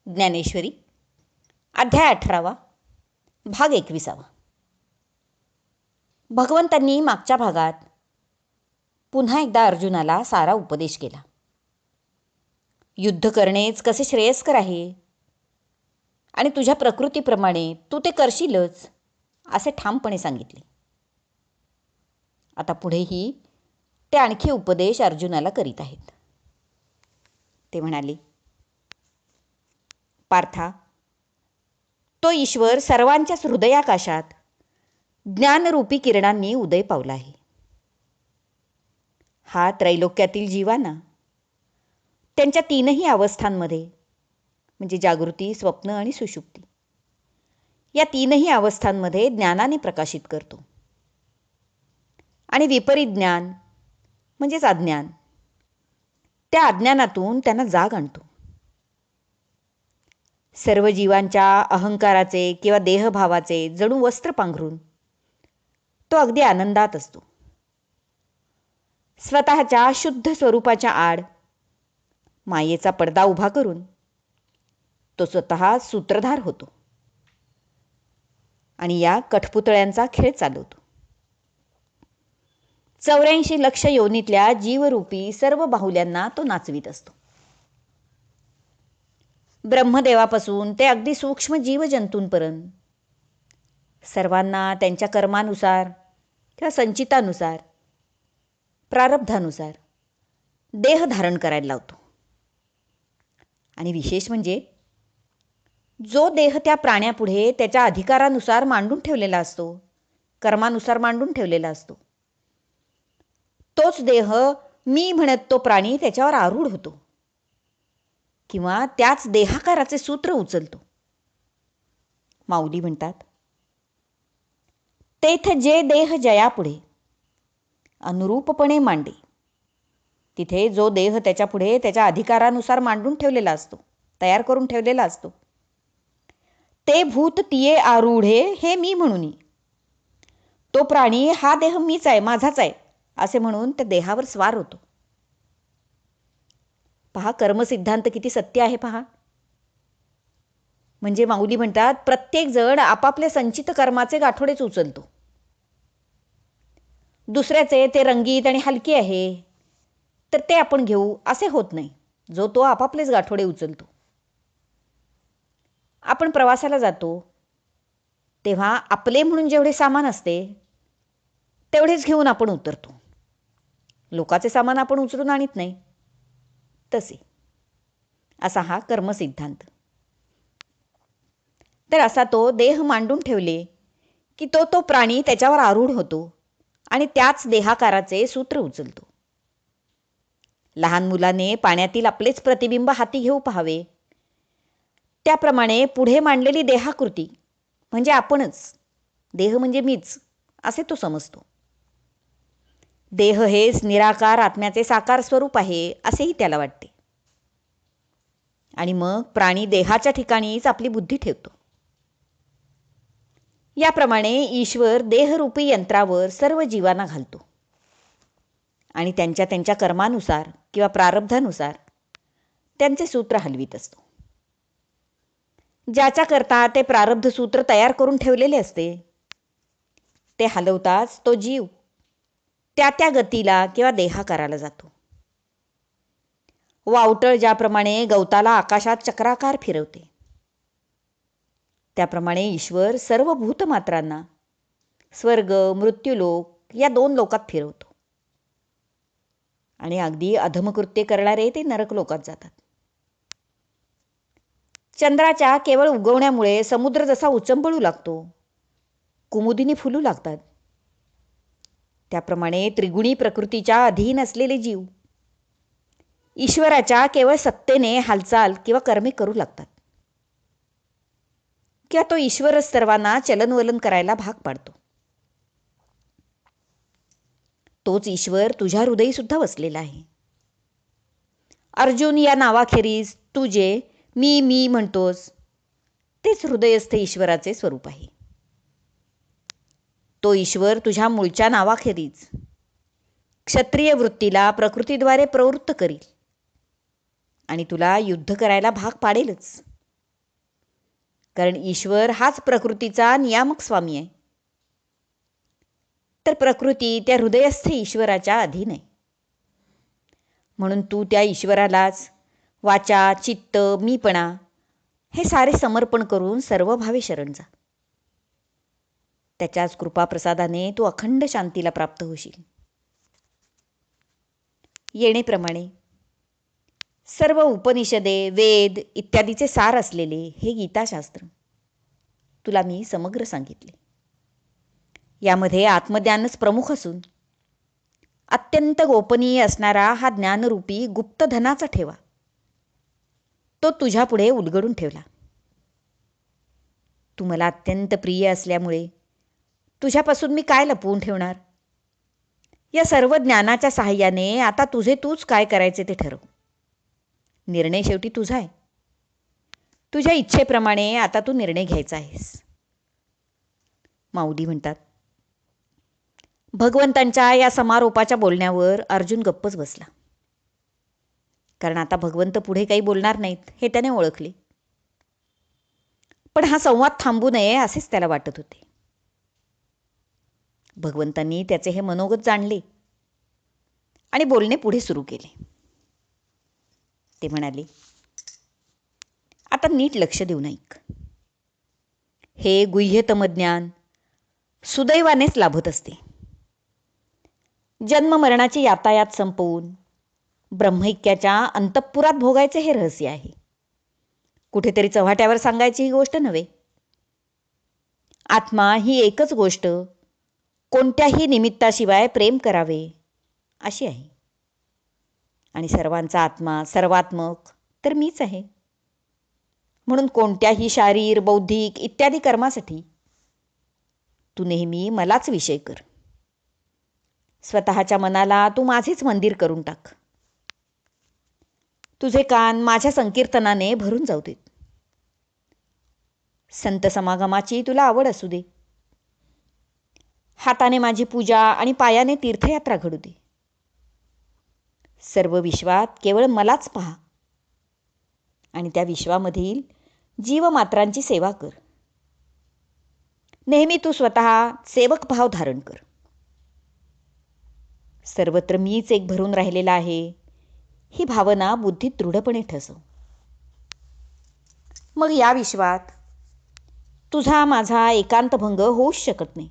ज्ञानेश्वरी अध्याय 18 भाग 21. भगवंतांनी मागच्या भागात पुन्हा एकदा अर्जुनाला सारा उपदेश केला. युद्ध करणेच कसे श्रेयस्कर आहे आणि तुझ्या प्रकृतीप्रमाणे तू ते करशीलच असे ठामपणे सांगितले. आता पुढेही ते आणखी उपदेश अर्जुनाला करीत आहेत. ते म्हणाले, पार्था, तो ईश्वर सर्वांच्याच हृदयाकाशात ज्ञानरूपी किरणांनी उदय पावला आहे. हा त्रैलोक्यातील जीवांना त्यांच्या तीनही अवस्थांमध्ये म्हणजे जागृती, स्वप्न आणि सुषुप्ती या तीनही अवस्थांमध्ये ज्ञानाने प्रकाशित करतो आणि विपरीत ज्ञान म्हणजेच अज्ञान, त्या अज्ञानातून त्यांना जाग आणतो. सर्व जीवांच्या अहंकाराचे किंवा देहभावाचे जणू वस्त्र पांघरून तो अगदी आनंदात असतो. स्वतःच्या शुद्ध स्वरूपाच्या आड मायेचा पडदा उभा करून तो स्वतः सूत्रधार होतो आणि या कठपुतळ्यांचा खेळ चालवतो. 84 लक्ष योनीतल्या जीवरूपी सर्व बाहुल्यांना तो नाचवीत असतो. ब्रह्मदेवापासून ते अगदी सूक्ष्म जीवजंतूंपर्यंत सर्वांना त्यांच्या कर्मानुसार किंवा संचितानुसार, प्रारब्धानुसार देह धारण करायला लावतो. आणि विशेष म्हणजे जो देह त्या प्राण्यापुढे त्याच्या अधिकारानुसार मांडून ठेवलेला असतो, कर्मानुसार मांडून ठेवलेला असतो, तोच देह मी म्हणत तो प्राणी त्याच्यावर आरूढ होतो किंवा त्याच देहाकाराचे सूत्र उचलतो. माऊली म्हणतात, तेथ जे देह जयापुढे अनुरूपपणे मांडे, तिथे जो देह त्याच्यापुढे त्याच्या अधिकारानुसार मांडून ठेवलेला असतो, तयार करून ठेवलेला असतो, ते भूत तिये आरूढे हे मी म्हणून, तो प्राणी हा देह मीच आहे, माझाच आहे असे म्हणून त्या देहावर स्वार होतो. पहा, कर्मसिद्धांत किती सत्य आहे पहा. म्हणजे माऊली म्हणतात, प्रत्येक जण आपापले संचित कर्माचे गाठोडेच उचलतो. दुसऱ्याचे ते रंगीत आणि हलके आहे तर ते आपण घेऊ असे होत नाही. जो तो आपापलेच गाठोडे उचलतो. आपण प्रवासाला जातो तेव्हा आपले म्हणून जेवढे सामान असते तेवढेच घेऊन आपण उतरतो. लोकाचे सामान आपण उचलून आणत नाही. तसे असा हा कर्मसिद्धांत. तर असा तो देह मांडून ठेवले की तो प्राणी त्याच्यावर आरूढ होतो आणि त्याच देहाकाराचे सूत्र उचलतो. लहान मुलाने पाण्यातील आपलेच प्रतिबिंब हाती घेऊ पाहावे, त्याप्रमाणे पुढे मांडलेली देहाकृती म्हणजे आपणच, देह म्हणजे मीच असे तो समजतो. देह हेच निराकार आत्म्याचे साकार स्वरूप आहे असेही त्याला वाटते. आणि मग प्राणी देहाच्या ठिकाणीच आपली बुद्धी ठेवतो. याप्रमाणे ईश्वर देहरूपी यंत्रावर सर्व जीवांना घालतो आणि त्यांच्या त्यांच्या कर्मानुसार किंवा प्रारब्धानुसार त्यांचे सूत्र हलवीत असतो. ज्याच्याकरता ते प्रारब्ध सूत्र तयार करून ठेवलेले असते ते हलवताच तो जीव त्या गतीला किंवा देहाकाराला जातो. वावटळ ज्याप्रमाणे गवताला आकाशात चक्राकार फिरवते, त्याप्रमाणे ईश्वर सर्व भूतमात्रांना स्वर्ग, मृत्यूलोक या 2 लोकात फिरवतो आणि अगदी अधमकृत्य करणारे ते नरक लोकात जातात. चंद्राच्या केवळ उगवण्यामुळे समुद्र जसा उचंबळू लागतो, कुमुदिनी फुलू लागतात, त्याप्रमाणे त्रिगुणी प्रकृतीच्या अधीन असलेले जीव ईश्वराच्या केवळ सत्तेने हालचाल किंवा कर्मे करू लागतात किंवा तो ईश्वरच सर्वांना चलनवलन करायला भाग पाडतो. तोच ईश्वर तुझ्या हृदयी सुद्धा वसलेला आहे. अर्जुन या नावाखेरीज तू जे मी मी म्हणतोस तेच हृदयस्थ ईश्वराचे स्वरूप आहे. तो ईश्वर तुझ्या मूळच्या नावाखेरीज क्षत्रिय वृत्तीला प्रकृतीद्वारे प्रवृत्त करील आणि तुला युद्ध करायला भाग पाडेलच. कारण ईश्वर हाच प्रकृतीचा नियामक स्वामी आहे. तर प्रकृती त्या हृदयस्थ ईश्वराच्या अधीन आहे. म्हणून तू त्या ईश्वरालाच वाचा, चित्त, मीपणा हे सारे समर्पण करून सर्व भावे शरण जा. त्याच्याच कृपाप्रसादाने तू अखंड शांतीला प्राप्त होशील. येणेप्रमाणे सर्व उपनिषदे, वेद इत्यादीचे सार असलेले हे गीताशास्त्र तुला मी समग्र सांगितले. यामध्ये आत्मज्ञानच प्रमुख असून अत्यंत गोपनीय असणारा हा ज्ञानरूपी गुप्तधनाचा ठेवा तो तुझ्यापुढे उलगडून ठेवला. तू मला अत्यंत प्रिय असल्यामुळे तुझ्यापासून मी काय लपवून ठेवणार? या सर्व ज्ञानाच्या साहाय्याने आता तुझे तूच काय करायचे ते ठरव. निर्णय शेवटी तुझा आहे. तुझ्या इच्छेप्रमाणे आता तू निर्णय घ्यायचा आहेस. माऊली म्हणतात, भगवंतांच्या या समारोपाच्या बोलण्यावर अर्जुन गप्पच बसला. कारण आता भगवंत पुढे काही बोलणार नाहीत हे त्याने ओळखले. पण हा संवाद थांबू नये असेच त्याला वाटत होते. भगवंतांनी त्याचे हे मनोगत जाणले आणि बोलणे पुढे सुरू केले. ते म्हणाले, आता नीट लक्ष देऊन ऐक. हे गुह्यतम ज्ञान सुदैवानेच लाभत असते. जन्ममरणाची यातायात संपवून ब्रह्मैक्याच्या अंतःपुरात भोगायचे हे रहस्य आहे. कुठेतरी चव्हाट्यावर सांगायची ही गोष्ट नव्हे. आत्मा ही एकच गोष्ट कोणत्याही निमित्ताशिवाय प्रेम करावे अशी आहे. आणि सर्वांचा आत्मा सर्वात्मक तर मीच आहे. म्हणून कोणत्याही शारीर, बौद्धिक इत्यादी कर्मासाठी तू नेहमी मलाच विषय कर. स्वतःच्या मनाला तू माझेच मंदिर करून टाक. तुझे कान माझ्या संकीर्तनाने भरून जाऊ देत. संत समागमाची तुला आवड असू दे. हाताने माझी पूजा आणि पायाने तीर्थयात्रा घडू दे. सर्व विश्वात केवळ मलाच पहा आणि त्या विश्वामधील जीवमात्रांची सेवा कर. नेहमी तू स्वतः सेवक भाव धारण कर. सर्वत्र मीच एक भरून राहिलेला आहे ही भावना बुद्धीत दृढपणे ठसव. मग या विश्वात तुझा माझा एकांतभंग होऊच शकत नाही.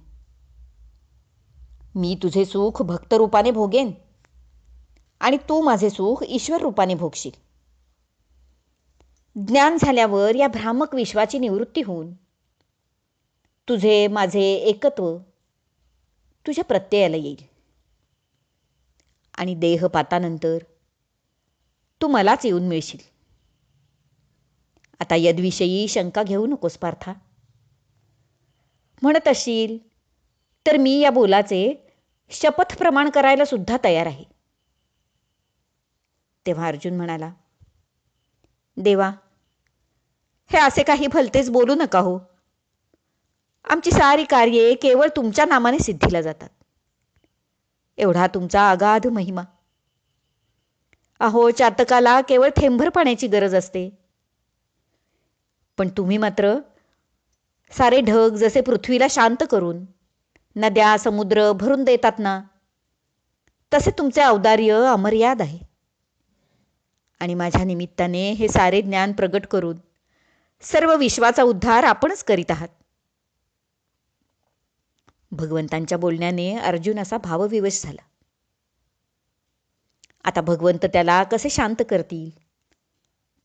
मी तुझे सुख भक्तरूपाने भोगेन आणि तू माझे सुख ईश्वर रूपाने भोगशील. ज्ञान झाल्यावर या भ्रामक विश्वाची निवृत्ती होऊन तुझे माझे एकत्व तुझ्या प्रत्ययाला येईल आणि देहपातानंतर तू मलाच येऊन मिळशील. आता यदविषयी शंका घेऊ नकोस पार्था. म्हणत असशील तर मी या बोलाचे शपथ प्रमाण करायला सुद्धा तयार आहे. तेव्हा अर्जुन म्हणाला, देवा, हे असे काही भलतेच बोलू नका हो. आमची सारी कार्ये केवळ तुमच्या नामाने सिद्धीला जातात. एवढा तुमचा अगाध महिमा. अहो, चातकाला केवळ थेंभर पाण्याची गरज असते. पण तुम्ही मात्र सारे ढग जसे पृथ्वीला शांत करून नद्या समुद्र भरून देतात ना, तसे तुमचे औदार्य अमर्याद आहे. आणि माझ्या निमित्ताने हे सारे ज्ञान प्रगट करून सर्व विश्वाचा उद्धार आपणच करीत आहात. भगवंतांच्या बोलण्याने अर्जुन असा भावविवश झाला. आता भगवंत त्याला कसे शांत करतील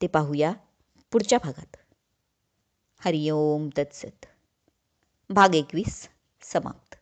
ते पाहूया पुढच्या भागात. हरिओम तत्सत. भाग 21 समाप्त.